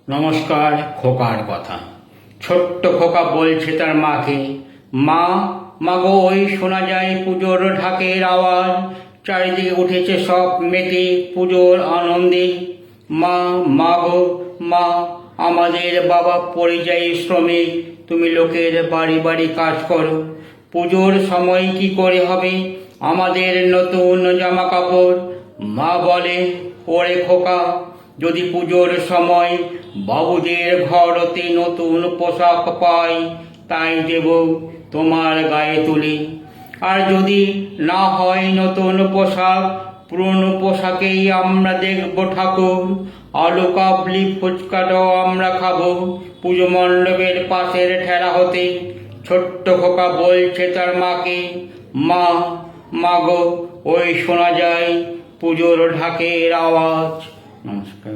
নমস্কার। খোকার কথা। ছোট্ট খোকা বলছে তার মাকে, মা, মাগো ওই শোনা যায় পুজোর ঢাকের আওয়াজ, চারিদিকে উঠেছে সব মেতে পুজোর আনন্দে। মা, মাগো মা, আমাদের বাবা পরিযায়ী শ্রমিক, তুমি লোকের বাড়ি বাড়ি কাজ করো, পুজোর সময় কি করে হবে আমাদের নতুন জামা কাপড়? মা বলে, ওরে খোকা, যদি পুজোর সময় বাবুদের ঘরতে নতুন পোশাক পাই, তাই দেব তোমার গায়ে তুলি। আর যদি না হয় নতুন পোশাক, পুরনো পোশাকেই আমরা দেখব ঠাকুর। আলু কাবলি ফুচকাটাও আমরা খাবো পুজো মণ্ডপের পাশের ঠেলা হতে। ছোট্ট খোকা বলছে তার মাকে, মা, মাগো ওই শোনা যায় পুজোর ঢাকের আওয়াজ। নমস্কার।